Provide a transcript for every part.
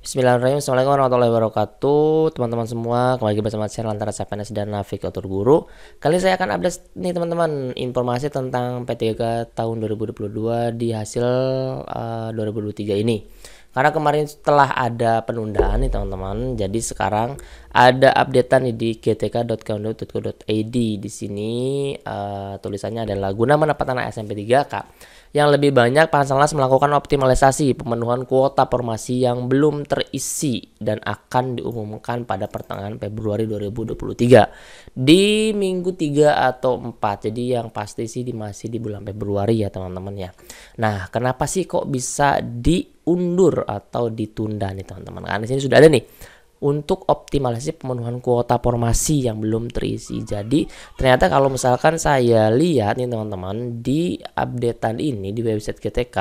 Bismillahirrahmanirrahim. Assalamualaikum warahmatullahi wabarakatuh. Teman-teman semua, kembali lagi bersama saya Lantara CPNS dan Navigator Guru. Kali ini saya akan update nih teman-teman informasi tentang P3K tahun 2022 di hasil 2023 ini. Karena kemarin setelah ada penundaan nih teman-teman, jadi sekarang ada updatean nih di gtk.kemdikbud.go.id. Di sini tulisannya adalah guna mendapatkan ASN P3K yang lebih banyak, Panselnas melakukan optimalisasi pemenuhan kuota formasi yang belum terisi dan akan diumumkan pada pertengahan Februari 2023 di minggu 3 atau 4. Jadi yang pasti sih masih di bulan Februari ya teman-teman ya. Nah, kenapa sih kok bisa diundur atau ditunda nih teman-teman? Karena di sini sudah ada nih untuk optimalisasi pemenuhan kuota formasi yang belum terisi. Jadi ternyata kalau misalkan saya lihat nih teman-teman di updatean ini di website GTK,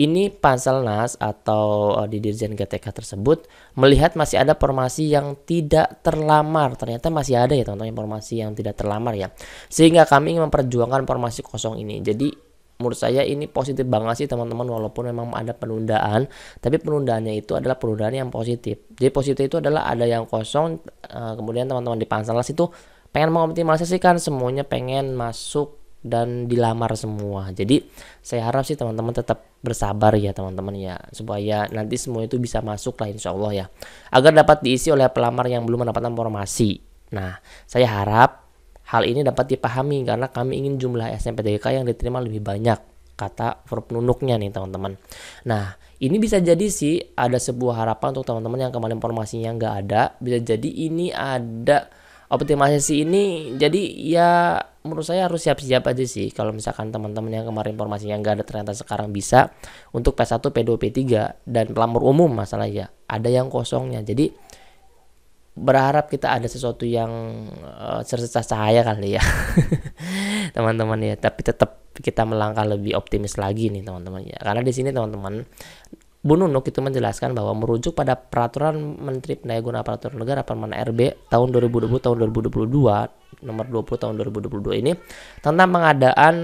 ini Panselnas atau di Dirjen GTK tersebut melihat masih ada formasi yang tidak terlamar. Ternyata masih ada ya teman-teman formasi yang tidak terlamar ya. Sehingga kami ingin memperjuangkan formasi kosong ini. Jadi menurut saya ini positif banget sih teman-teman, walaupun memang ada penundaan, tapi penundaannya itu adalah penundaan yang positif. Jadi positif itu adalah ada yang kosong, kemudian teman-teman di Panselnas itu pengen mengoptimalisasikan semuanya, pengen masuk dan dilamar semua. Jadi saya harap sih teman-teman tetap bersabar ya teman-teman ya, supaya nanti semua itu bisa masuk lah insya Allah ya, agar dapat diisi oleh pelamar yang belum mendapatkan formasi. Nah, saya harap hal ini dapat dipahami karena kami ingin jumlah SNMPTK yang diterima lebih banyak, kata Forpnunuknya nih teman-teman. Nah, ini bisa jadi sih ada sebuah harapan untuk teman-teman yang kemarin informasinya nggak ada. Bisa jadi ini ada optimalisasi ini. Jadi ya menurut saya harus siap-siap aja sih. Kalau misalkan teman-teman yang kemarin informasinya nggak ada ternyata sekarang bisa untuk P1, P2, P3 dan pelamar umum masalah ya. Ada yang kosongnya. Jadi berharap kita ada sesuatu yang secercah cahaya kali ya teman-teman ya, tapi tetap kita melangkah lebih optimis lagi nih teman-teman ya, karena di sini teman-teman Bu Nunuk itu menjelaskan bahwa merujuk pada peraturan Menteri Pendayaguna Aparatur Negara Permen RB tahun 2020 tahun 2022 nomor 20 tahun 2022 ini tentang pengadaan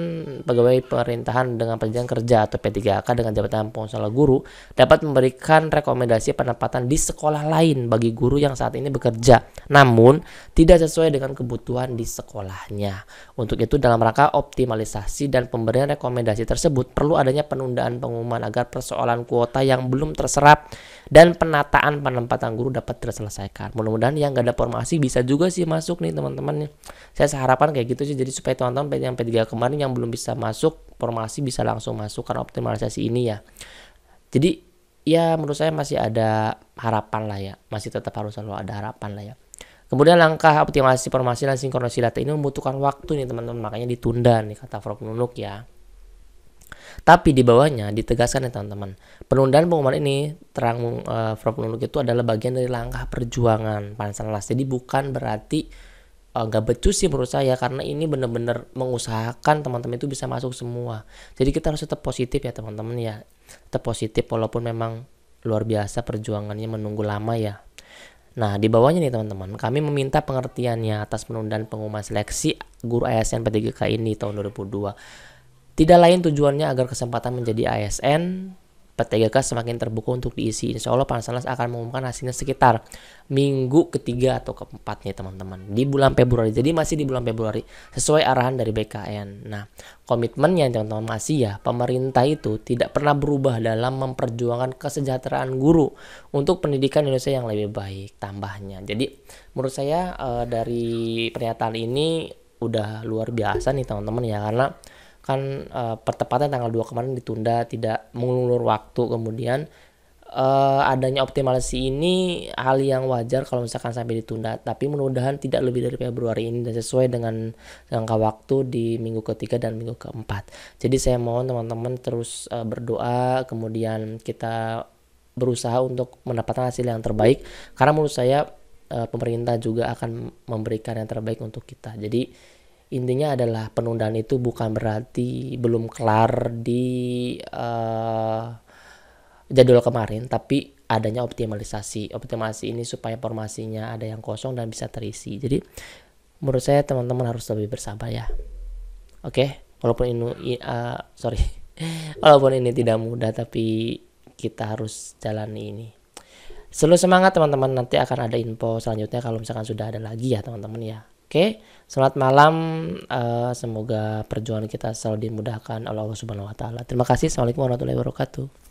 pegawai pemerintahan dengan perjanjian kerja atau P3K dengan jabatan pengusaha guru dapat memberikan rekomendasi penempatan di sekolah lain bagi guru yang saat ini bekerja namun tidak sesuai dengan kebutuhan di sekolahnya. Untuk itu dalam rangka optimalisasi dan pemberian rekomendasi tersebut perlu adanya penundaan pengumuman agar persoalan kuota yang belum terserap dan penataan penempatan guru dapat terselesaikan. Mudah-mudahan yang gak ada formasi bisa juga sih masuk nih teman-teman. Saya harapan kayak gitu sih, jadi supaya teman-teman yang P3 kemarin yang belum bisa masuk formasi bisa langsung masuk karena optimalisasi ini ya. Jadi ya menurut saya masih ada harapan lah ya, masih tetap harus selalu ada harapan lah ya. Kemudian langkah optimalisasi formasi dan sinkronisasi data ini membutuhkan waktu nih teman-teman, makanya ditunda nih kata Prof Nunuk ya. Tapi di bawahnya ditegaskan ya teman-teman, penundaan pengumuman ini terang Prof Nunuk itu adalah bagian dari langkah perjuangan Panselnas. Jadi bukan berarti nggak becus sih menurut saya, karena ini benar-benar mengusahakan teman-teman itu bisa masuk semua. Jadi kita harus tetap positif ya teman-teman ya, tetap positif walaupun memang luar biasa perjuangannya menunggu lama ya. Nah, di bawahnya nih teman-teman, kami meminta pengertiannya atas penundaan pengumuman seleksi guru ASN P3K ini tahun 2002. Tidak lain tujuannya agar kesempatan menjadi ASN P3K semakin terbuka untuk diisi. Insya Allah Panselnas akan mengumumkan hasilnya sekitar minggu ketiga atau keempat nih teman-teman, di bulan Februari. Jadi masih di bulan Februari sesuai arahan dari BKN. Nah, komitmennya teman-teman masih ya, pemerintah itu tidak pernah berubah dalam memperjuangkan kesejahteraan guru untuk pendidikan Indonesia yang lebih baik tambahnya. Jadi menurut saya dari pernyataan ini udah luar biasa nih teman-teman ya, karena kan pertepatan tanggal 2 kemarin ditunda, tidak mengulur waktu. Kemudian adanya optimalisasi ini hal yang wajar kalau misalkan sampai ditunda, tapi mudah-mudahan tidak lebih dari Februari ini dan sesuai dengan jangka waktu di minggu ketiga dan minggu keempat. Jadi saya mohon teman-teman terus berdoa, kemudian kita berusaha untuk mendapatkan hasil yang terbaik, karena menurut saya pemerintah juga akan memberikan yang terbaik untuk kita. Jadi intinya adalah penundaan itu bukan berarti belum kelar di jadwal kemarin, tapi adanya optimalisasi ini supaya formasinya ada yang kosong dan bisa terisi. Jadi menurut saya teman-teman harus lebih bersabar ya. Oke, walaupun ini walaupun ini tidak mudah, tapi kita harus jalani ini. Selalu semangat teman-teman, nanti akan ada info selanjutnya kalau misalkan sudah ada lagi ya teman-teman ya. Oke, selamat malam. Semoga perjuangan kita selalu dimudahkan oleh Allah Subhanahu wa taala. Terima kasih. Assalamualaikum warahmatullahi wabarakatuh.